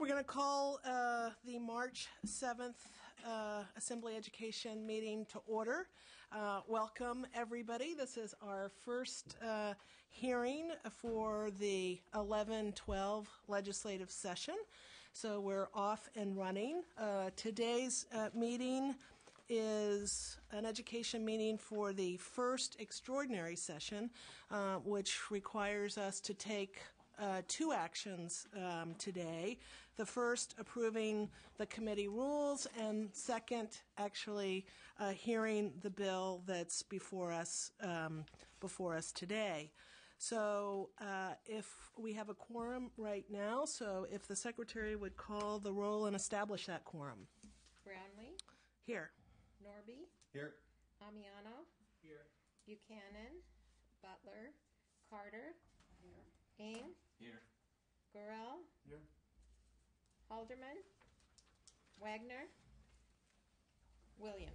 going to call the March 7th Assembly Education meeting to order. Welcome, everybody. This is our first hearing for the 11-12 legislative session, so we're off and running. Today's meeting is an education meeting for the first extraordinary session, which requires us to take two actions today. The first, approving the committee rules, and second, actually hearing the bill that's before us today. So if we have a quorum right now, so if the secretary would call the roll and establish that quorum. Brownlee. Here. Norby. Here. Amiano. Here. Buchanan. Butler. Carter. Here. Ng. Here. Gorell. Here. Halderman. Wagner. Williams.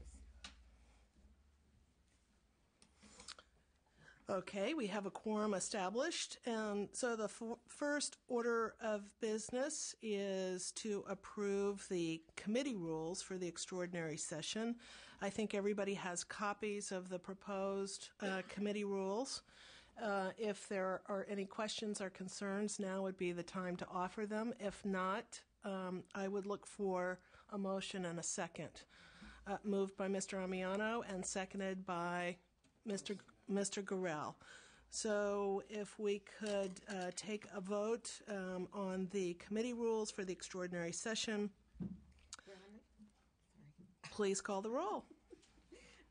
Okay, we have a quorum established, and so the first order of business is to approve the committee rules for the extraordinary session. I think everybody has copies of the proposed committee rules. If there are any questions or concerns, now would be the time to offer them. If not, I would look for a motion and a second. Moved by Mr. Amiano and seconded by Mr. Gorell. So if we could take a vote on the committee rules for the extraordinary session. Brownlee. Sorry. Please call the roll.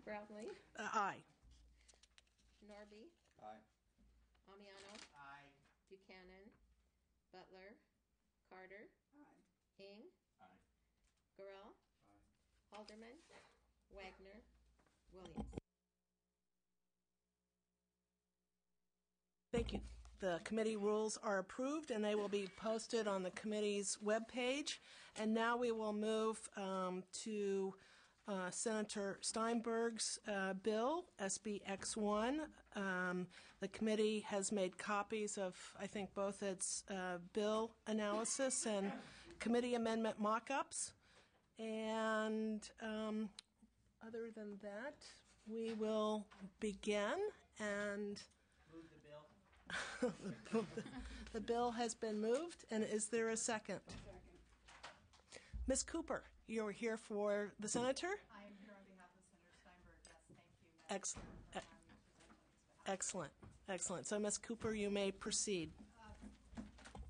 Brownlee. Aye. Norby. Aye. Amiano. Aye. Buchanan. Butler. Carter. Aye. Ng. Aye. Gorell. Aye. Halderman. Wagner. Williams. Thank you. The committee rules are approved, and they will be posted on the committee's webpage. And now we will move to Senator Steinberg's bill, SB X1. The committee has made copies of, I think, both its bill analysis and committee amendment mock-ups. And other than that, we will begin and Move the bill. the bill has been moved, and is there a second? Second. Ms. Cooper, you're here for the senator? I am here on behalf of Senator Steinberg. Yes, thank you. Excellent. For allowing me to present on his behalf. Excellent. Excellent. So, Ms. Cooper, you may proceed.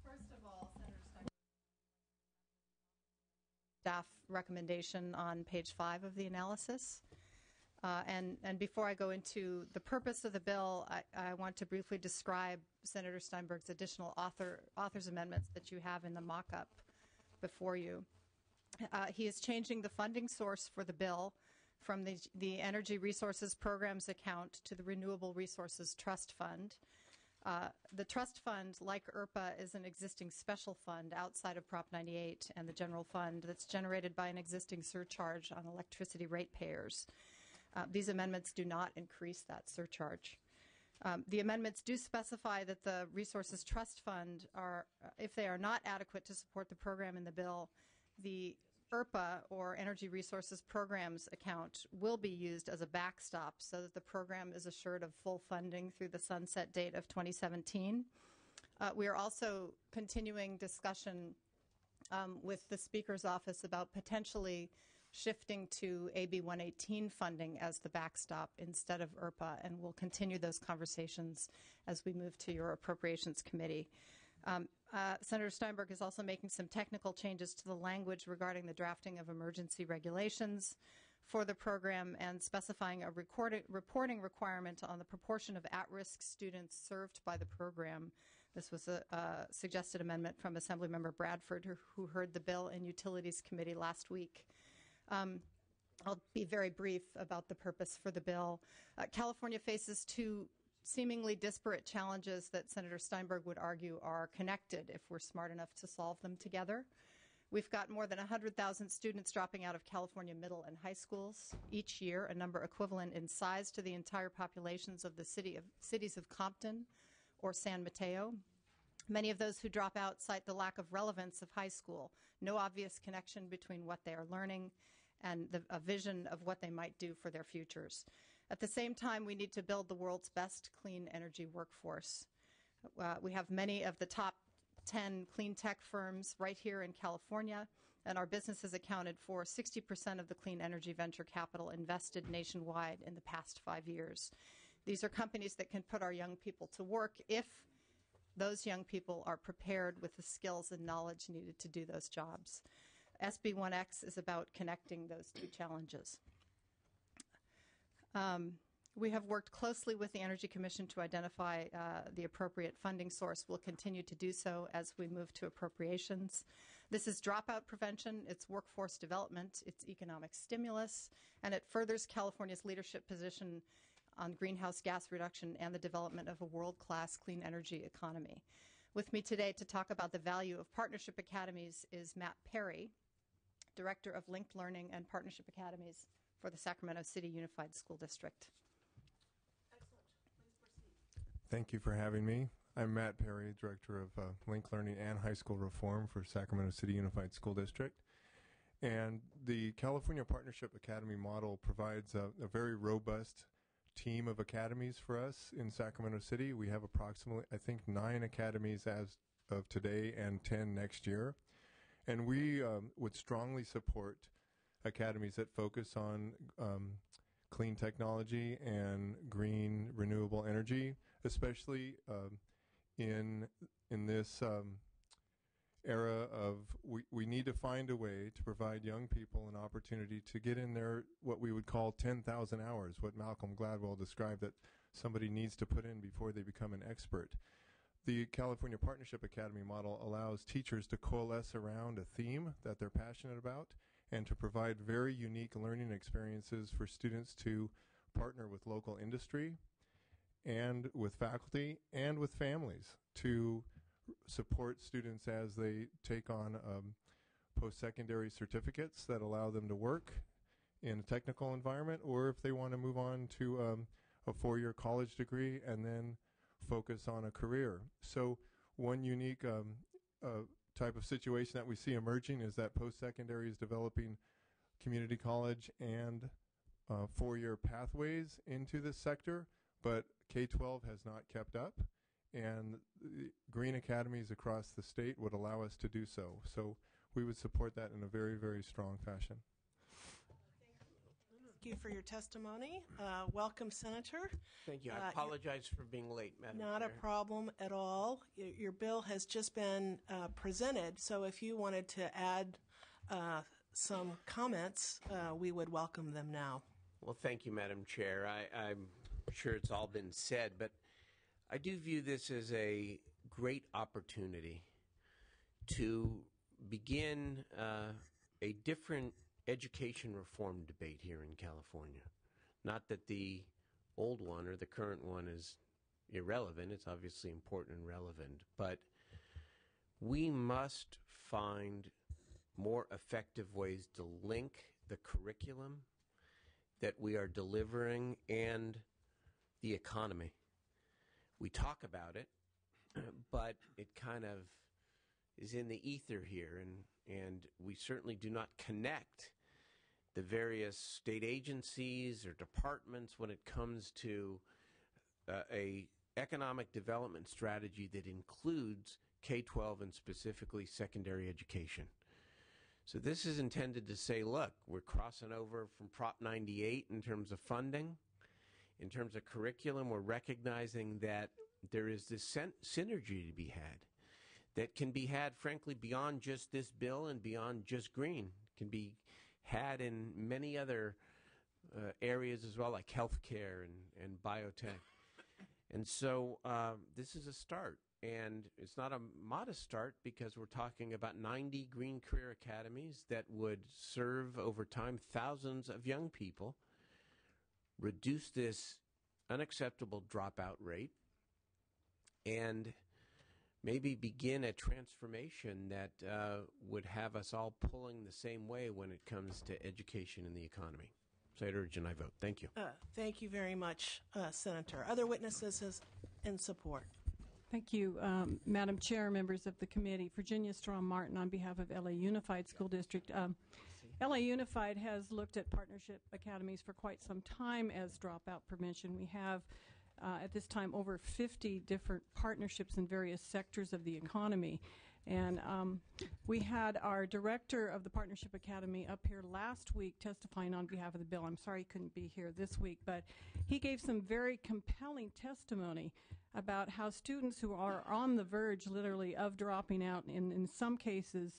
First of all, Senator Steinberg. Staff recommendation on page 5 of the analysis. And before I go into the purpose of the bill, I want to briefly describe Senator Steinberg's additional author's amendments that you have in the mock-up before you. He is changing the funding source for the bill from the Energy Resources Programs account to the Renewable Resources Trust Fund. The trust fund, like IRPA, is an existing special fund outside of Prop 98 and the general fund that's generated by an existing surcharge on electricity ratepayers. These amendments do not increase that surcharge. The amendments do specify that the Resources Trust Fund are, if they are not adequate to support the program in the bill, the IRPA, or Energy Resources Programs account, will be used as a backstop so that the program is assured of full funding through the sunset date of 2017. We are also continuing discussion with the Speaker's office about potentially shifting to AB 118 funding as the backstop instead of IRPA, and we'll continue those conversations as we move to your Appropriations Committee. Senator Steinberg is also making some technical changes to the language regarding the drafting of emergency regulations for the program and specifying a reporting requirement on the proportion of at-risk students served by the program. This was a suggested amendment from Assemblymember Bradford, who heard the bill in Utilities Committee last week. I'll be very brief about the purpose for the bill. California faces two seemingly disparate challenges that Senator Steinberg would argue are connected if we're smart enough to solve them together. We've got more than 100,000 students dropping out of California middle and high schools each year, a number equivalent in size to the entire populations of the cities of Compton or San Mateo. Many of those who drop out cite the lack of relevance of high school, no obvious connection between what they are learning and a vision of what they might do for their futures. At the same time, we need to build the world's best clean energy workforce. We have many of the top 10 clean tech firms right here in California, and our businesses accounted for 60% of the clean energy venture capital invested nationwide in the past 5 years. These are companies that can put our young people to work if those young people are prepared with the skills and knowledge needed to do those jobs. SB1X is about connecting those two challenges. We have worked closely with the Energy Commission to identify the appropriate funding source. We'll continue to do so as we move to appropriations. This is dropout prevention, it's workforce development, it's economic stimulus, and it furthers California's leadership position on greenhouse gas reduction and the development of a world-class clean energy economy. With me today to talk about the value of partnership academies is Matt Perry, Director of Linked Learning and Partnership Academies for the Sacramento City Unified School District. Excellent. Please proceed. Thank you for having me. I'm Matt Perry, Director of Linked Learning and High School Reform for Sacramento City Unified School District. And the California Partnership Academy model provides a very robust team of academies for us in Sacramento City. We have approximately, I think, 9 academies as of today and 10 next year. And we would strongly support academies that focus on clean technology and green renewable energy, especially in this era of we need to find a way to provide young people an opportunity to get in there what we would call 10,000 hours, what Malcolm Gladwell described that somebody needs to put in before they become an expert. The California Partnership Academy model allows teachers to coalesce around a theme that they're passionate about and to provide very unique learning experiences for students to partner with local industry and with faculty and with families to support students as they take on post-secondary certificates that allow them to work in a technical environment, or if they want to move on to a 4-year college degree and then focus on a career. So one unique type of situation that we see emerging is that post-secondary is developing community college and 4-year pathways into this sector, but K-12 has not kept up, and green academies across the state would allow us to do so. So we would support that in a very, very strong fashion. Thank you for your testimony. Welcome, Senator. Thank you. I apologize for being late, Madam Not a Chair. problem at all. Your bill has just been presented, so if you wanted to add some comments, we would welcome them now. Well, thank you, Madam Chair. I'm sure it's all been said, but I do view this as a great opportunity to begin a different education reform debate here in California. Not that the old one or the current one is irrelevant. It's obviously important and relevant, but we must find more effective ways to link the curriculum that we are delivering and the economy. We talk about it, but it kind of is in the ether here, and we certainly do not connect the various state agencies or departments when it comes to a economic development strategy that includes K-12 and specifically secondary education. So this is intended to say, look, we're crossing over from Prop 98 in terms of funding. In terms of curriculum, we're recognizing that there is this synergy to be had that can be had, frankly, beyond just this bill and beyond just green. It can be had in many other areas as well, like healthcare and biotech. And so this is a start. And it's not a modest start because we're talking about 90 Green Career Academies that would serve over time thousands of young people, reduce this unacceptable dropout rate, and maybe begin a transformation that would have us all pulling the same way when it comes to education and the economy. So I'd urge and I vote. Thank you. Thank you very much, Senator. Other witnesses in support? Thank you, Madam Chair, members of the committee. Virginia Strom Martin on behalf of LA Unified School District. LA Unified has looked at partnership academies for quite some time as dropout prevention. We have at this time over 50 different partnerships in various sectors of the economy. And we had our director of the Partnership Academy up here last week testifying on behalf of the bill. I'm sorry he couldn't be here this week, but he gave some very compelling testimony about how students who are on the verge, literally, of dropping out, and in some cases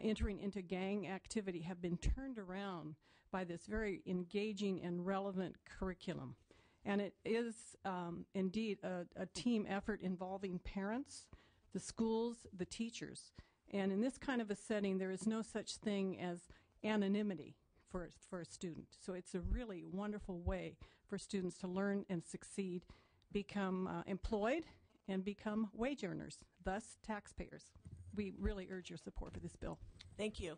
entering into gang activity, have been turned around by this very engaging and relevant curriculum. And it is indeed a team effort involving parents, the schools, the teachers. And in this kind of a setting, there is no such thing as anonymity for a student. So it's a really wonderful way for students to learn and succeed, become employed, and become wage earners, thus taxpayers. We really urge your support for this bill. Thank you.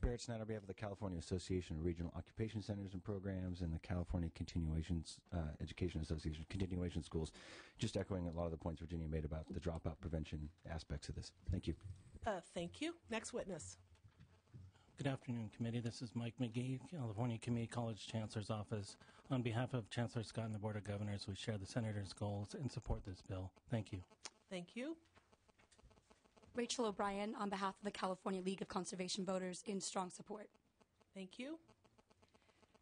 Barrett Snyder on behalf of the California Association of Regional Occupation Centers and Programs and the California Continuations Education Association, Continuation Schools. Just echoing a lot of the points Virginia made about the dropout prevention aspects of this. Thank you. Thank you. Next witness. Good afternoon, committee. This is Mike McGee, California Community College Chancellor's Office. On behalf of Chancellor Scott and the Board of Governors, we share the Senator's goals and support this bill. Thank you. Thank you. Rachel O'Brien on behalf of the California League of Conservation Voters in strong support. Thank you.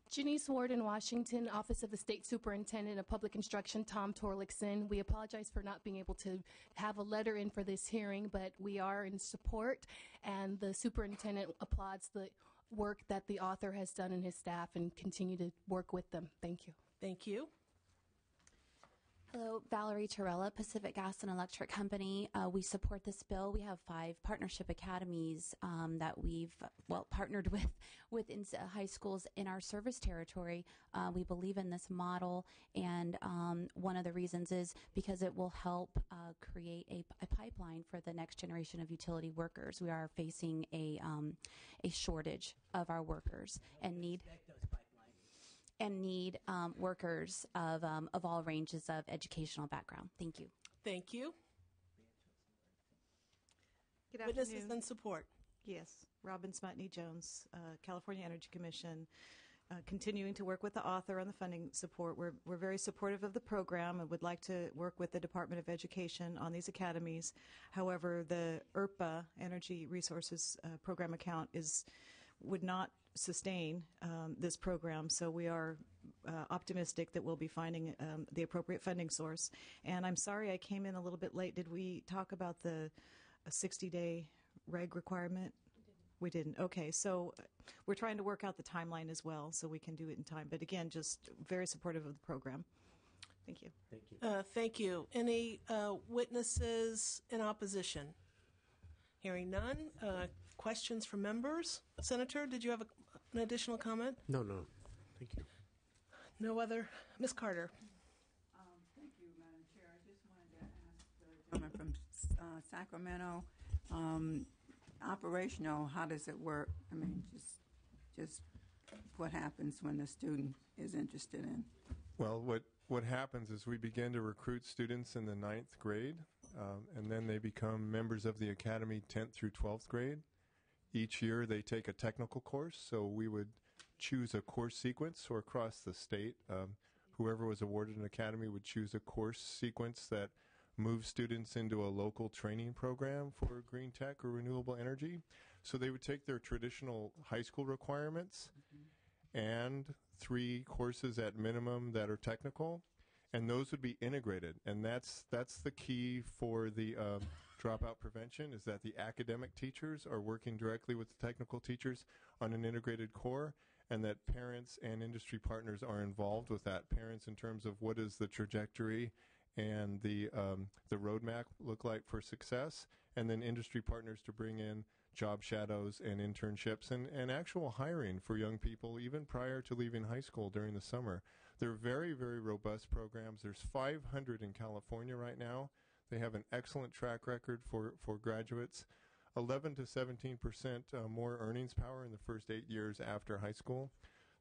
Janice Ward in Washington, Office of the State Superintendent of Public Instruction, Tom Torlakson. We apologize for not being able to have a letter in for this hearing, but we are in support, and the superintendent applauds the work that the author has done and his staff and continue to work with them. Thank you. Thank you. Hello, Valerie Torella, Pacific Gas and Electric Company. We support this bill. We have 5 partnership academies that we've partnered with high schools in our service territory. We believe in this model, and one of the reasons is because it will help create a pipeline for the next generation of utility workers. We are facing a shortage of our workers and need workers of all ranges of educational background. Thank you. Thank you. Good afternoon. Witnesses in support. Yes. Robin Smutney Jones, California Energy Commission, continuing to work with the author on the funding support. We're very supportive of the program and would like to work with the Department of Education on these academies. However, the ERPA, Energy Resources Program account, would not sustain this program, so we are optimistic that we'll be finding the appropriate funding source. And I'm sorry I came in a little bit late. Did we talk about the 60-day reg requirement? We didn't. Okay, so we're trying to work out the timeline as well so we can do it in time. But again, just very supportive of the program. Thank you. Thank you. Thank you. Any witnesses in opposition? Hearing none. Questions from members? Senator, did you have an additional comment? No. Thank you. No other? Ms. Carter. Thank you, Madam Chair. I just wanted to ask the gentleman from Sacramento, operational, how does it work? I mean, just what happens when the student is interested in? Well, what happens is we begin to recruit students in the 9th grade, and then they become members of the academy 10th through 12th grade. Each year they take a technical course, so we would choose a course sequence, or across the state, whoever was awarded an academy would choose a course sequence that moves students into a local training program for green tech or renewable energy. So they would take their traditional high school requirements and 3 courses at minimum that are technical, and those would be integrated. And that's the key for the dropout prevention, is that the academic teachers are working directly with the technical teachers on an integrated core, and that parents and industry partners are involved with that. Parents in terms of what is the trajectory and the roadmap look like for success, and then industry partners to bring in job shadows and internships and actual hiring for young people even prior to leaving high school during the summer. They're very, very robust programs. There's 500 in California right now. They have an excellent track record for graduates. 11 to 17% more earnings power in the first 8 years after high school.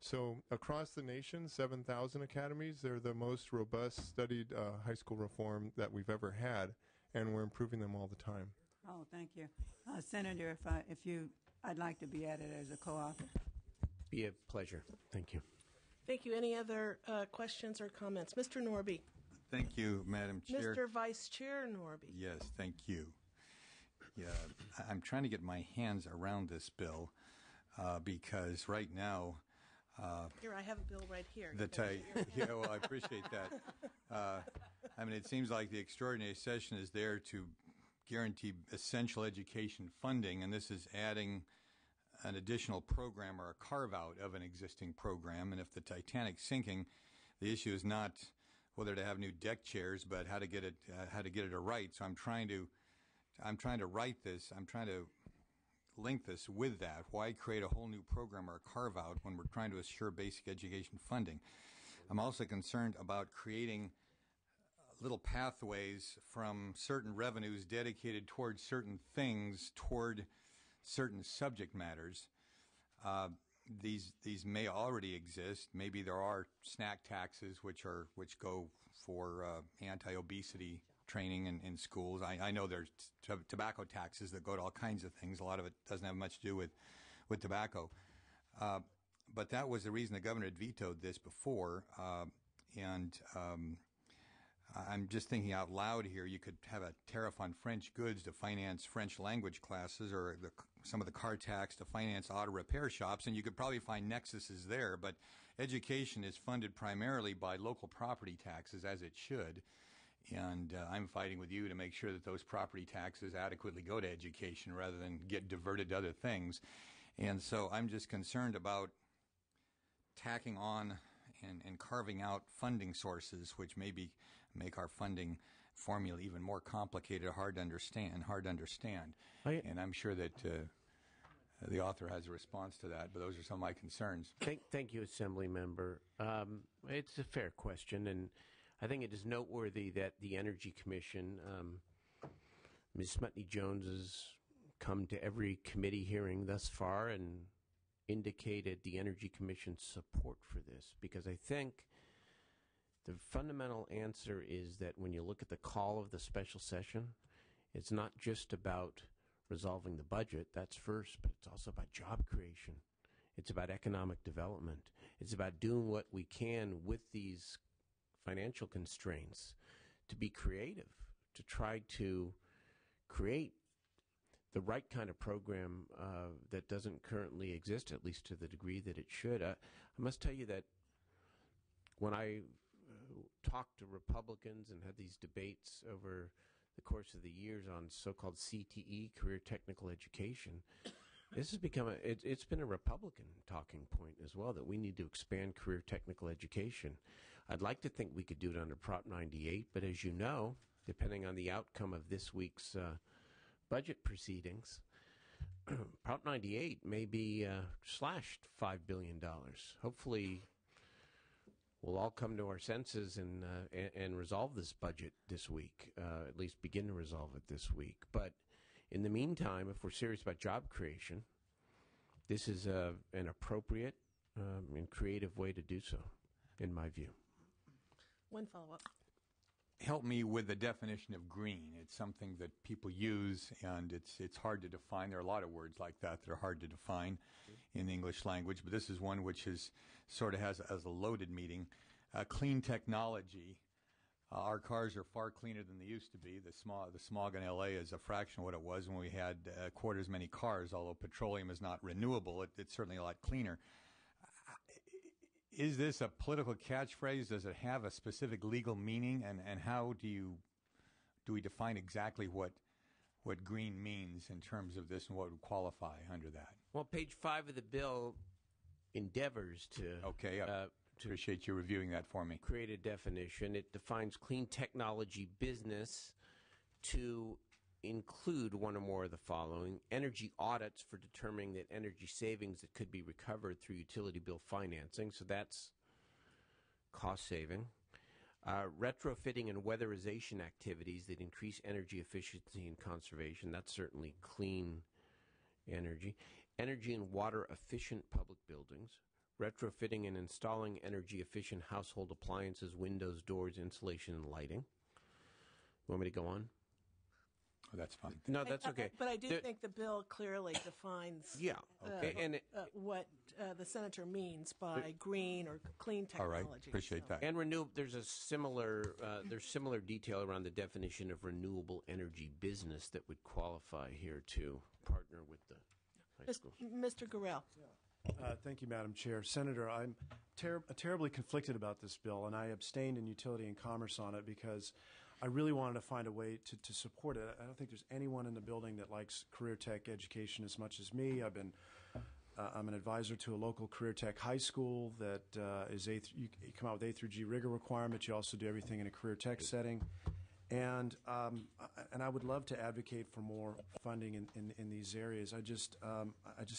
So across the nation, 7,000 academies. They're the most robust studied high school reform that we've ever had, and we're improving them all the time. Oh, thank you. Senator, I'd like to be added as a co-author. Be a pleasure. Thank you. Thank you. Any other questions or comments? Mr. Norby. Thank you, Madam Chair. Mr. Vice Chair Norby. Yes, thank you. Yeah, I'm trying to get my hands around this bill because right now, here, I have a bill right here. Yeah, well, I appreciate that. I mean, it seems like the extraordinary session is there to guarantee essential education funding, and this is adding an additional program or a carve-out of an existing program. And if the Titanic's sinking, the issue is not whether to have new deck chairs, but how to get it right. So I'm trying to write this. I'm trying to link this with that. Why create a whole new program or a carve-out when we're trying to assure basic education funding? I'm also concerned about creating little pathways from certain revenues dedicated towards certain things, toward certain subject matters. These may already exist. Maybe there are snack taxes which go for anti-obesity training in schools. I know there's tobacco taxes that go to all kinds of things. A lot of it doesn't have much to do with tobacco. But that was the reason the governor had vetoed this before. I'm just thinking out loud here. You could have a tariff on French goods to finance French language classes, or some of the car tax to finance auto repair shops, and you could probably find nexuses there. But education is funded primarily by local property taxes, as it should. And I'm fighting with you to make sure that those property taxes adequately go to education rather than get diverted to other things. And so I'm just concerned about tacking on and carving out funding sources which maybe make our funding formula even more complicated, hard to understand. And I'm sure that the author has a response to that, but those are some of my concerns. Thank you, Assembly Member. It's a fair question, and I think it is noteworthy that the Energy Commission, Ms. Smutny-Jones, has come to every committee hearing thus far and indicated the Energy Commission's support for this, because I think the fundamental answer is that when you look at the call of the special session, it's not just about resolving the budget, that's first, but it's also about job creation. It's about economic development. It's about doing what we can with these financial constraints to be creative, to try to create the right kind of program that doesn't currently exist, at least to the degree that it should. I must tell you that when I talked to Republicans and had these debates over the course of the years on so-called CTE, career technical education, this has become it's been a Republican talking point as well, that we need to expand career technical education. I'd like to think we could do it under Prop 98, but as you know, depending on the outcome of this week's budget proceedings, Prop 98 may be slashed $5 billion. Hopefully, we'll all come to our senses and resolve this budget this week, at least begin to resolve it this week. But in the meantime, if we're serious about job creation, this is an appropriate and creative way to do so, in my view. One follow-up. Help me with the definition of green. It's something that people use, and it's hard to define. There are a lot of words like that that are hard to define in the English language, but this is one which is sort of has a loaded meaning. Clean technology. Our cars are far cleaner than they used to be. The smog in L.A. is a fraction of what it was when we had a quarter as many cars. Although petroleum is not renewable, it's certainly a lot cleaner. Is this a political catchphrase? Does it have a specific legal meaning? And how do we define exactly what green means in terms of this and what would qualify under that? Well, page 5 of the bill endeavors to appreciate you reviewing that for me. Create a definition. It defines clean technology business to include one or more of the following: energy audits for determining that energy savings that could be recovered through utility bill financing, so that's cost saving. Retrofitting and weatherization activities that increase energy efficiency and conservation, that's certainly clean energy. Energy and water efficient public buildings. retrofitting and installing energy-efficient household appliances, windows, doors, insulation, and lighting. You want me to go on? Oh, that's fine. No, that's okay. But I do think the bill clearly defines what the senator means by green or clean technology. All right, appreciate that. And there's a similar detail around the definition of renewable energy business that would qualify here to partner with the high schools. Mr. Gorell. Thank you, Madam Chair. Senator, I'm terribly conflicted about this bill, and I abstained in Utility and Commerce on it because I really wanted to find a way to support it. I don't think there's anyone in the building that likes career tech education as much as me. I'm an advisor to a local career tech high school that you come out with A through G rigor requirements. You also do everything in a career tech setting. And I would love to advocate for more funding in these areas. I just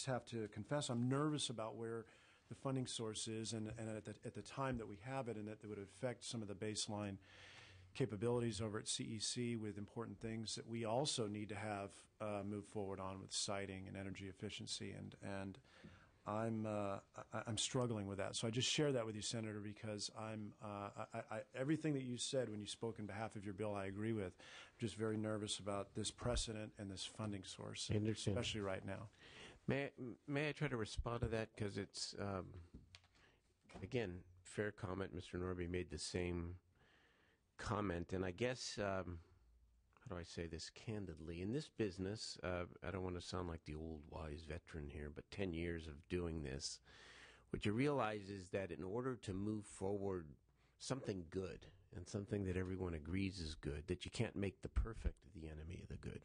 have to confess I'm nervous about where the funding source is and at the time that we have it, and that would affect some of the baseline capabilities over at CEC with important things that we also need to have move forward on with siting and energy efficiency, and I'm struggling with that. So I just share that with you, Senator, because everything that you said when you spoke in behalf of your bill, I agree with. I'm just very nervous about this precedent and this funding source, especially right now. May I try to respond to that? Because it's, again, fair comment. Mr. Norby made the same comment, and I guess, how do I say this candidly? In this business, I don't want to sound like the old wise veteran here, but 10 years of doing this, what you realize is that in order to move forward something good and something that everyone agrees is good, that you can't make the perfect the enemy of the good.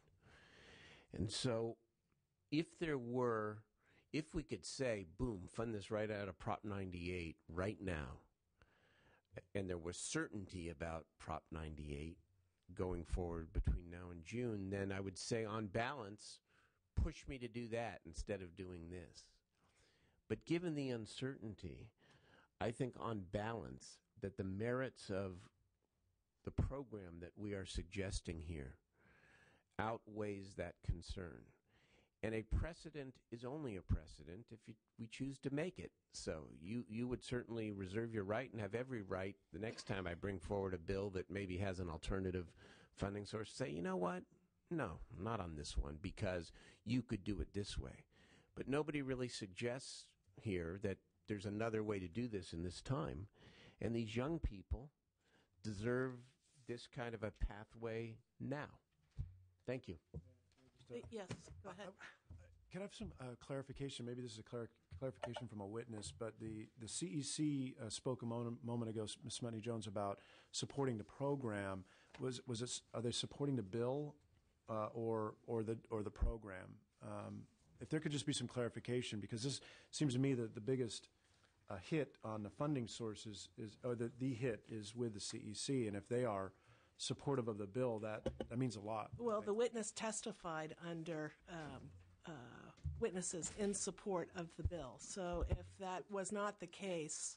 And so if we could say, boom, fund this right out of Prop 98 right now, and there was certainty about Prop 98 going forward between now and June, then I would say on balance, push me to do that instead of doing this. But given the uncertainty, I think on balance that the merits of the program that we are suggesting here outweighs that concern. And a precedent is only a precedent if we choose to make it. So you would certainly reserve your right and have every right the next time I bring forward a bill that maybe has an alternative funding source, say, you know what? No, not on this one, because you could do it this way. But nobody really suggests here that there's another way to do this in this time. And these young people deserve this kind of a pathway now. Thank you. Yes, go ahead. Can I have some clarification? Maybe this is a clarification from a witness, but the CEC spoke a moment ago, Ms. Smutny-Jones, about supporting the program. Are they supporting the bill or the program? If there could just be some clarification, because this seems to me that the biggest hit on the funding sources the hit is with the CEC, and if they are supportive of the bill, that means a lot. Well, the witness testified under witnesses in support of the bill. So if that was not the case,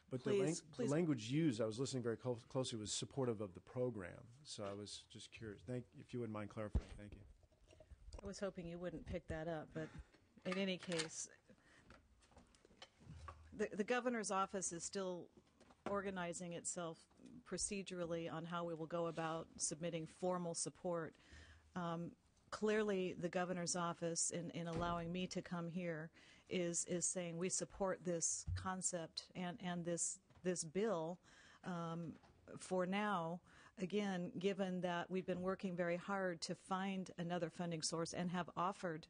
but please, the language used, I was listening very closely, was supportive of the program. So I was just curious. If you wouldn't mind clarifying. Thank you. I was hoping you wouldn't pick that up, but in any case, the governor's office is still organizing itself procedurally on how we will go about submitting formal support. Clearly, the governor's office, in allowing me to come here, is saying we support this concept and this bill. For now, again, given that we've been working very hard to find another funding source and have offered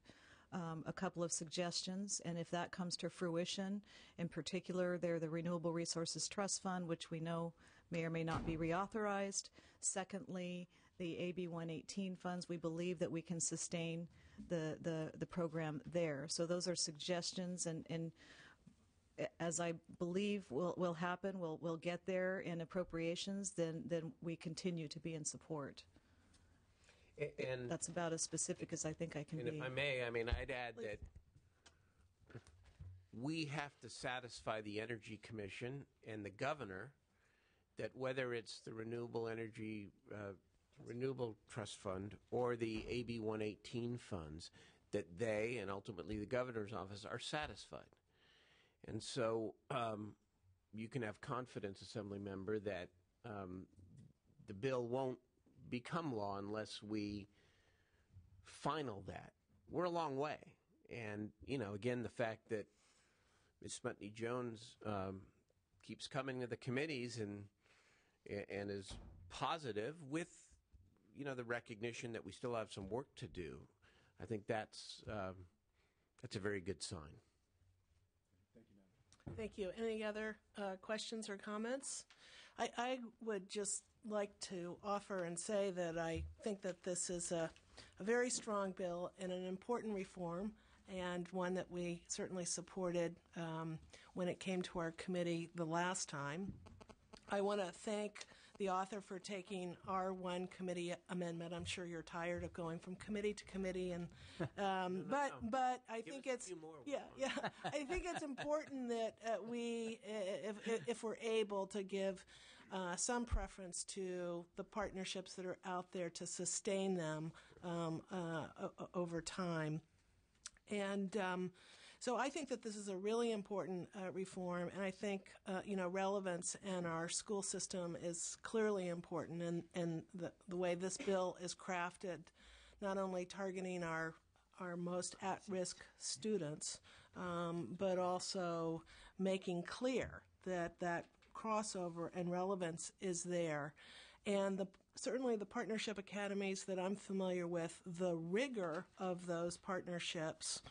a couple of suggestions, and if that comes to fruition, in particular, they're the Renewable Resources Trust Fund, which we know may or may not be reauthorized. Secondly, the AB 118 funds, we believe that we can sustain the program there. So those are suggestions, and as I believe will happen, we'll get there in appropriations, then we continue to be in support. And that's about as specific as I think I can be. And if I may, I'd add that we have to satisfy the Energy Commission and the governor that whether it's the Renewable Trust Fund or the AB 118 funds, that they and ultimately the governor's office are satisfied. And so you can have confidence, Assembly Member, that the bill won't become law unless we final that. We're a long way. And, you know, again, the fact that Ms. Smutny Jones keeps coming to the committees and is positive with, you know, the recognition that we still have some work to do, I think that's a very good sign. Thank you. Any other questions or comments? I would just like to offer and say that I think that this is a very strong bill and an important reform, and one that we certainly supported when it came to our committee the last time. I want to thank the author for taking our one committee amendment. I'm sure you're tired of going from committee to committee, and but I think it's I think it's important that we, if we're able to give some preference to the partnerships that are out there to sustain them over time. And so I think that this is a really important reform, and I think relevance in our school system is clearly important, and the way this bill is crafted, not only targeting our most at-risk students, but also making clear that crossover and relevance is there. And certainly the partnership academies that I'm familiar with, the rigor of those partnerships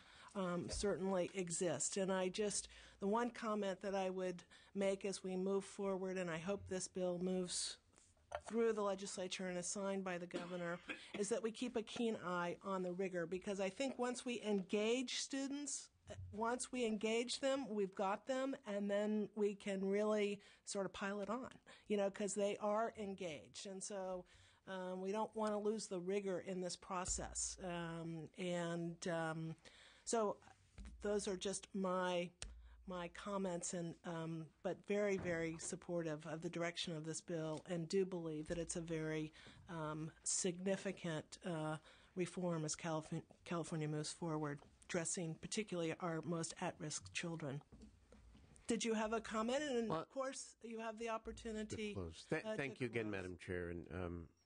certainly exist. And the one comment that I would make as we move forward, and I hope this bill moves through the legislature and is signed by the governor, is that we keep a keen eye on the rigor, because I think once we engage students, once we engage them, we've got them, and then we can really sort of pile it on, because they are engaged. And so we don't want to lose the rigor in this process. So those are just my comments, and but very, very supportive of the direction of this bill, and do believe that it's a very significant reform as California moves forward, addressing particularly our most at-risk children. Did you have a comment? And of course, you have the opportunity. Thank you again, Madam Chair, and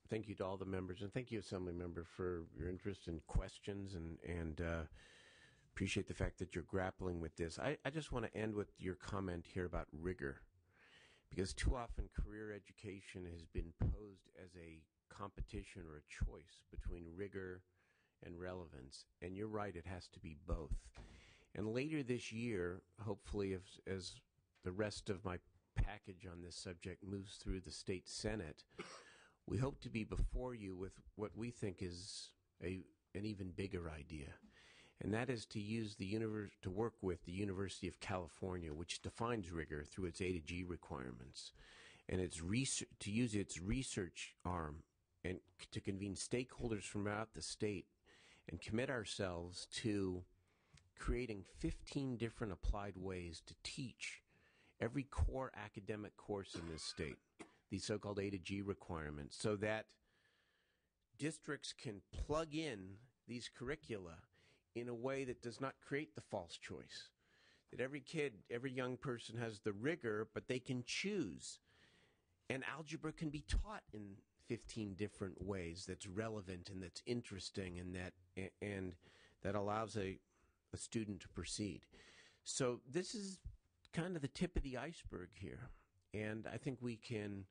thank you to all the members, and thank you, Assembly Member, for your interest and questions, and appreciate the fact that you're grappling with this. I just want to end with your comment here about rigor, because too often career education has been posed as a competition or a choice between rigor and relevance, and you're right, it has to be both. And later this year, hopefully, as the rest of my package on this subject moves through the state Senate, we hope to be before you with what we think is an even bigger idea, and that is to work with the University of California, which defines rigor through its A to G requirements, and to use its research arm and to convene stakeholders from throughout the state and commit ourselves to creating 15 different applied ways to teach every core academic course in this state, these so-called A to G requirements, so that districts can plug in these curricula in a way that does not create the false choice, that every kid, every young person has the rigor, but they can choose. And algebra can be taught in 15 different ways that's relevant and that's interesting, and that allows a student to proceed. So this is kind of the tip of the iceberg here. And I think we can,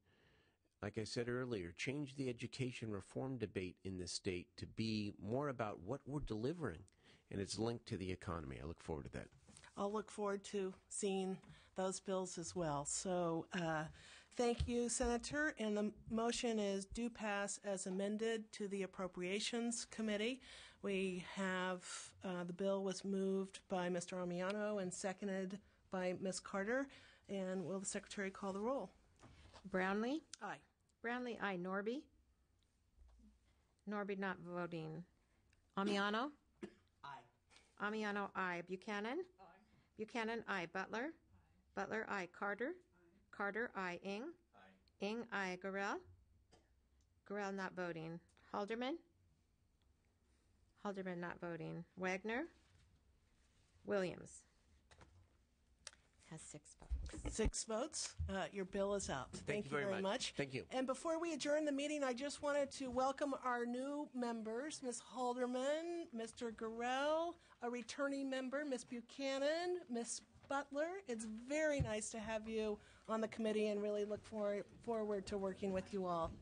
like I said earlier, change the education reform debate in this state to be more about what we're delivering, and it's linked to the economy. I look forward to that. I'll look forward to seeing those bills as well. So thank you, Senator. And the motion is do pass as amended to the Appropriations Committee. We have the bill was moved by Mr. Amiano and seconded by Ms. Carter. And will the Secretary call the roll? Brownlee? Aye. Brownlee, aye. Norby? Norby not voting. Amiano? Aye. Amiano, aye. Buchanan? Aye. Buchanan, aye. Butler? Aye. Butler, aye. Carter? Aye. Carter, aye. Ing? Aye. Ing, aye. Gurel? Gurel not voting. Halderman? Halderman not voting. Wagner? Williams? has 6 votes. 6 votes. Your bill is out. Thank you very much. Thank you. And before we adjourn the meeting, I just wanted to welcome our new members, Ms. Halderman, Mr. Gorell, a returning member, Ms. Buchanan, Ms. Butler. It's very nice to have you on the committee and really look forward to working with you all.